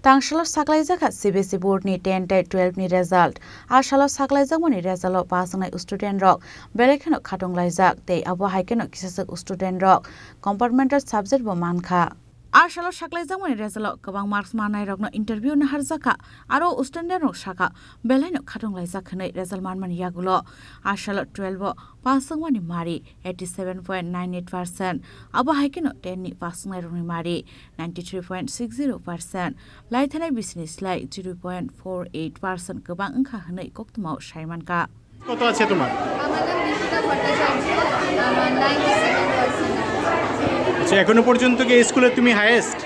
Tangshalo saklaijak CBSE board ni 10 12 ni result ashalo saklaijak moni result pass ngai student rok belekeno khatonglajak tei abo haikeno kisasak student rok compartmental subject bo mankha ashalo saklaijak moni result kwbang marks manai rokno interview na harjaka aro student rok saka beleno khatonglajak khnai result manmani yagulo ashalo 12 bo pass mani mari 87.98% abo haikeno 10 ni pass ngai rokni mari 93.60% लाइथानाय बिजनेसलाय 0.48% गोबां अंखा होनै कक्तमाव सायमानका কত আছে তোমার? আমার নাম দীপিকা ভট্টাচার্য, আমার 97% আচ্ছা, এখনো পর্যন্ত কি এই স্কুলে তুমি হাইয়েস্ট?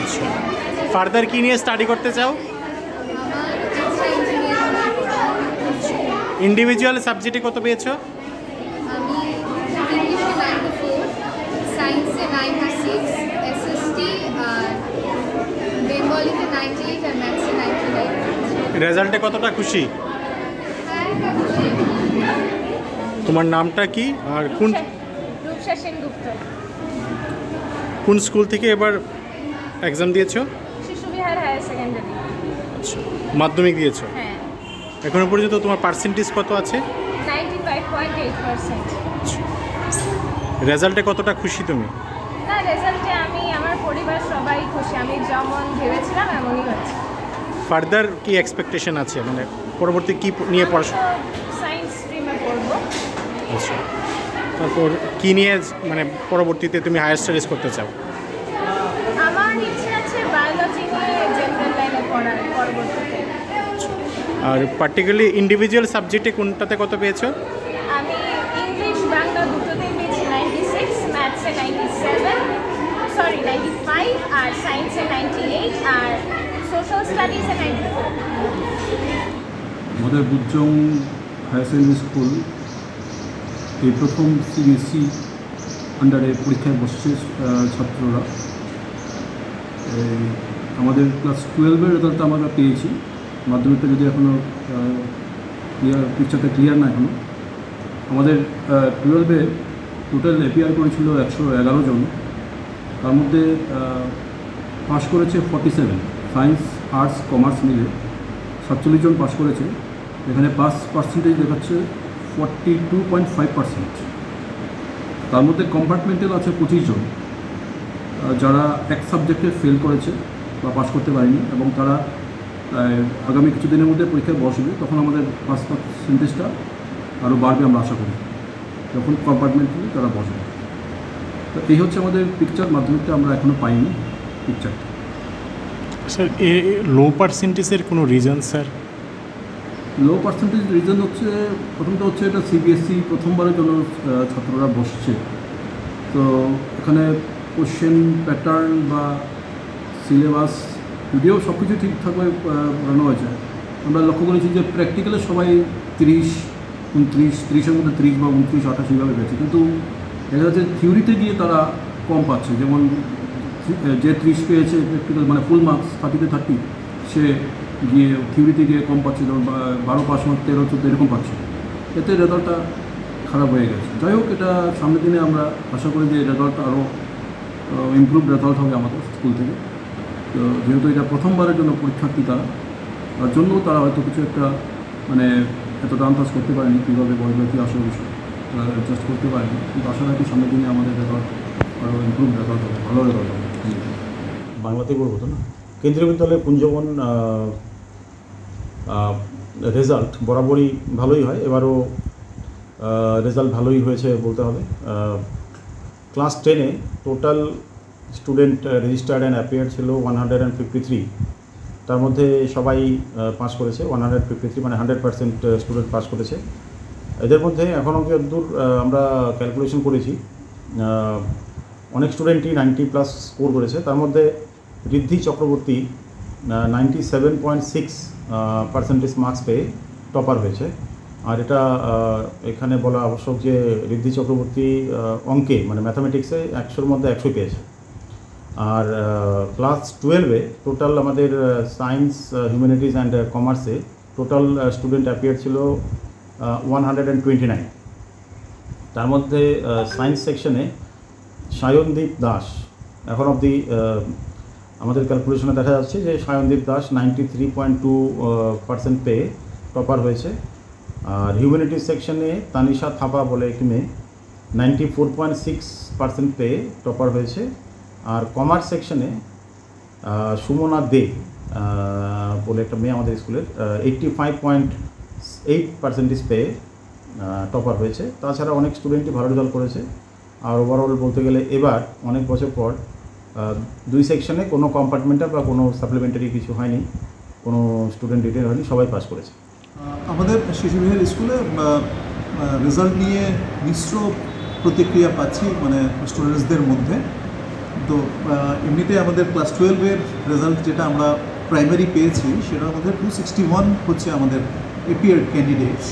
আচ্ছা, ফার্দার কি নিয়ে স্টাডি করতে চাও? আমার ইচ্ছা ইঞ্জিনিয়ারিং। ইন্ডিভিজুয়াল সাবজেক্টে কত পেয়েছো? আমি ইংলিশে 94, সায়েন্সে 96, এসএসটি আর বেঙ্গলিতে 98 আর ম্যাথসে 99। রেজাল্টে কতটা খুশি? তোমার নামটা কি আর রূপসা সেনগুপ্ত। কোন স্কুল থেকে এবার এক্সাম দিয়েছো? Shishubihar higher secondary. আচ্ছা, মাধ্যমিক দিয়েছো? হ্যাঁ, এখনো পর্যন্ত তোমার পার্সেন্টেজ কত আছে? 95.8%। রেজাল্টে কতটা খুশি তুমি? না, রেজাল্টে আমি আমার পরিবার সবাই খুশি। আমি যেমন ভেবেছিলাম এমনই হয়েছে। ফার্দার কি এক্সপেকটেশন আছে, মানে পরবর্তী কি নিয়ে পড়াশোনা? সায়েন্স স্ট্রিমে পড়বো। আচ্ছা, তারপর কি নিয়ে মানে পরবর্তীতে তুমি হায়ার স্টাডিজ করতে চাও? আমার ইচ্ছে আছে বায়োলজি নিয়ে জেনারেল লাইনে পড়ার পরবর্তীতে। আর পার্টিকুলারলি ইন্ডিভিজুয়াল সাবজেক্টে কোনটাতে কত পেয়েছো? আমি ইংলিশ বাংলা দুটোতেই পেয়েছি 96, ম্যাথসে 95 আর সায়েন্সে 98 আর সোশ্যাল স্টাডিজে 94। আমাদের বুজং হায়ার সেকেন্ডারি স্কুল এই প্রথম সিবিএসই আন্ডারে পরীক্ষায় বসছে ছাত্ররা। আমাদের ক্লাস 12-এর রেজাল্টটা আমরা পেয়েছি। মাধ্যমিকটা যদি এখনও পিকচারটা ক্লিয়ার না এখনও। আমাদের 12-এ টোটাল এপিআর করেছিল 111 জন, তার মধ্যে পাস করেছে 47, সায়েন্স আর্টস কমার্স মিলে 47 জন পাস করেছে। এখানে পাস পার্সেন্টেজ দেখাচ্ছে 42.5%। তার মধ্যে কম্পার্টমেন্টাল আছে 25 জন, যারা এক সাবজেক্টে ফেল করেছে বা পাস করতে পারেনি, এবং তারা আগামী কিছুদিনের মধ্যে পরীক্ষায় বসবে। তখন আমাদের পাস পার্সেন্টেজটা আরও বাড়বে আমরা আশা করি, তখন কম্পার্টমেন্টালি তারা বসবে। তো এই হচ্ছে আমাদের পিকচার। মাধ্যমিকটা আমরা এখনও পাইনি পিকচারটা। স্যার, লো পার্সেন্টেজের কোনো রিজন? স্যার, লো পার্সেন্টেজ রিজন হচ্ছে, প্রথমটা হচ্ছে এটা সিবিএসই প্রথমবারের জন্য ছাত্ররা বসছে। তো এখানে কোশ্চেন প্যাটার্ন বা সিলেবাস যদিও সব কিছু ঠিকঠাকভাবে পড়ানো হয়েছে, আমরা লক্ষ্য করেছি যে প্র্যাকটিক্যালে সবাই 30, 29, 30-এর মধ্যে 30 বা 29, 28 এইভাবে পেয়েছে। কিন্তু দেখা যাচ্ছে থিওরিতে গিয়ে তারা কম পাচ্ছে। যেমন যে 30 পেয়েছে প্র্যাকটিক্যাল মানে ফুল মার্কস 30-তে 30, সে গিয়ে থিওরিতে গিয়ে কম পাচ্ছে, যেমন 12 পাস মার্ক 13, 14 এরকম পাচ্ছে। এতে রেজাল্টটা খারাপ হয়ে গেছে। যাই হোক, এটা সামনের দিনে আমরা আশা করি যে রেজাল্টটা আরও ইমপ্রুভ রেজাল্ট হবে আমাদের স্কুল থেকে। তো যেহেতু এটা প্রথমবারের জন্য পরীক্ষার্থী, তার জন্য তারা হয়তো কিছু একটা মানে এতটা আন্দাজ করতে পারেনি কীভাবে বলবে, কী আসল বিষয় তারা অ্যাডজাস্ট করতে পারেনি। কিন্তু আশা রাখি সামনের দিনে আমাদের রেজাল্ট আরও ইমপ্রুভ রেজাল্ট হবে, ভালো রেজাল্ট হবে। বাংলাতেই বলবো তো না। কেন্দ্রীয় বিদ্যালয়ে পুঞ্জবন রেজাল্ট বরাবরই ভালোই হয়, এবারও রেজাল্ট ভালোই হয়েছে বলতে হবে। ক্লাস 10-এ total student registered and appear ছিল 153। তার মধ্যে সবাই পাস করেছে, 153 মানে 100% স্টুডেন্ট পাস করেছে। এদের মধ্যে এখন অবধি যতদূর আমরা ক্যালকুলেশন করেছি, অনেক স্টুডেন্টই 90+ স্কোর করেছে। তার মধ্যে ঋদ্ধি চক্রবর্তী 97.6% মার্কস পেয়ে টপার হয়েছে। আর এটা এখানে বলা আবশ্যক যে ঋদ্ধি চক্রবর্তী অঙ্কে মানে ম্যাথামেটিক্সে 100-এর মধ্যে 100 পেয়েছে। আর ক্লাস 12-এ টোটাল আমাদের সায়েন্স, হিউম্যানিটিজ অ্যান্ড কমার্সে টোটাল স্টুডেন্ট অ্যাপিয়ার ছিল 129। তার মধ্যে সায়েন্স সেকশনে সায়নদীপ দাস এখন অবধি আমাদের ক্যালকুলেশনে দেখা যাচ্ছে যে সায়নদীপ দাস 93.2% পেয়ে টপার হয়েছে। আর হিউম্যানিটিজ সেকশনে তানিশা থাপা বলে একটি মেয়ে 94.6% পেয়ে টপার হয়েছে। আর কমার্স সেকশনে সুমনা দে বলে একটা মেয়ে আমাদের স্কুলের 85.8% পেয়ে টপার হয়েছে। তাছাড়া অনেক স্টুডেন্টই ভালো রেজাল্ট করেছে। আর ওভারঅল বলতে গেলে এবার অনেক বছর পর 2 সেকশনে কোনো কম্পার্টমেন্টাল বা কোনো সাপ্লিমেন্টারি কিছু হয়নি, কোনো স্টুডেন্ট রিটেন হয়নি, সবাই পাস করেছে। আমাদের শিশুবিহার স্কুলে রেজাল্ট নিয়ে মিশ্র প্রতিক্রিয়া পাচ্ছি মানে স্টুডেন্টসদের মধ্যে। তো এমনিতে আমাদের ক্লাস 12-এর রেজাল্ট যেটা আমরা প্রাইমারি পেয়েছি সেটার মধ্যে 261 হচ্ছে আমাদের এপিয়ার্ড ক্যান্ডিডেটস।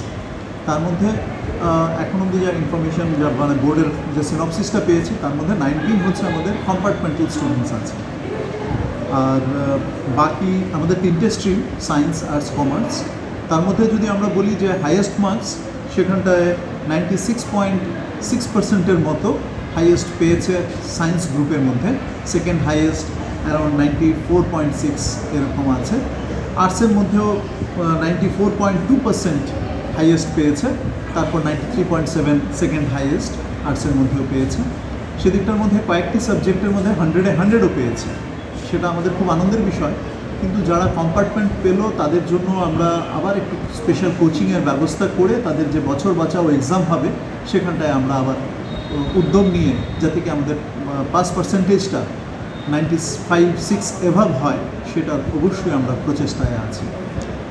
তার মধ্যে এখন অবধি যা ইনফরমেশন যা মানে বোর্ডের যে সিনপসিসটা পেয়েছি তার মধ্যে 19 হচ্ছে আমাদের কম্পার্টমেন্টাল স্টুডেন্টস আছে। আর বাকি আমাদের 3টে স্ট্রিম সায়েন্স, আর্টস, কমার্স। তার মধ্যে যদি আমরা বলি যে হাইয়েস্ট মার্কস সেখানটায় 96.6%-এর মতো হাইয়েস্ট পেয়েছে সায়েন্স গ্রুপের মধ্যে। সেকেন্ড হাইয়েস্ট অ্যারাউন্ড 94.6 এরকম আছে। আর্টসের মধ্যেও 94.2% হাইয়েস্ট পেয়েছে। তারপর 93.7 সেকেন্ড হাইয়েস্ট আর্টসের মধ্যেও পেয়েছে। সেদিকটার মধ্যে কয়েকটি সাবজেক্টের মধ্যে 100-এ 100ও পেয়েছে, সেটা আমাদের খুব আনন্দের বিষয়। কিন্তু যারা কম্পার্টমেন্ট পেল তাদের জন্য আমরা আবার একটু স্পেশাল কোচিংয়ের ব্যবস্থা করে তাদের যে বছর বাঁচাও এক্সাম হবে সেখানটায় আমরা আবার উদ্যোগ নিয়ে যাতে কি আমাদের পাস পার্সেন্টেজটা 95-6 এভাব হয় সেটার অবশ্যই আমরা প্রচেষ্টায় আছি।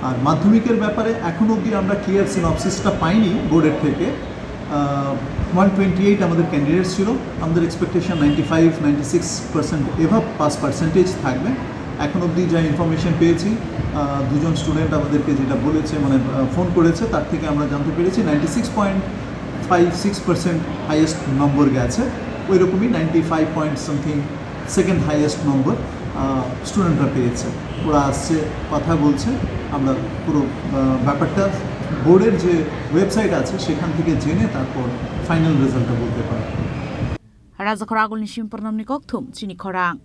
আর মাধ্যমিকের ব্যাপারে এখন অবধি আমরা ক্লিয়ার সিনপসিসটা পাইনি বোর্ডের থেকে। 128 আমাদের ক্যান্ডিডেটস ছিল, আমাদের এক্সপেকটেশন 95-96% এভাব পাস পার্সেন্টেজ থাকবে। এখন অবধি যা ইনফরমেশন পেয়েছি 2জন স্টুডেন্ট আমাদেরকে যেটা বলেছে মানে ফোন করেছে তার থেকে আমরা জানতে পেরেছি 96.56% হাইয়েস্ট নম্বর গেছে। ওই রকমই 95 পয়েন্ট সামথিং সেকেন্ড হাইয়েস্ট নম্বর স্টুডেন্টরা পেয়েছে। ওরা আসছে, কথা বলছে, আমরা পুরো ব্যাপারটা বোর্ডের যে ওয়েবসাইট আছে সেখান থেকে জেনে তারপর ফাইনাল রেজাল্টটা বলতে পারি। Raja Khoragul Nishim Purnamnikok Thum Chini Khorang.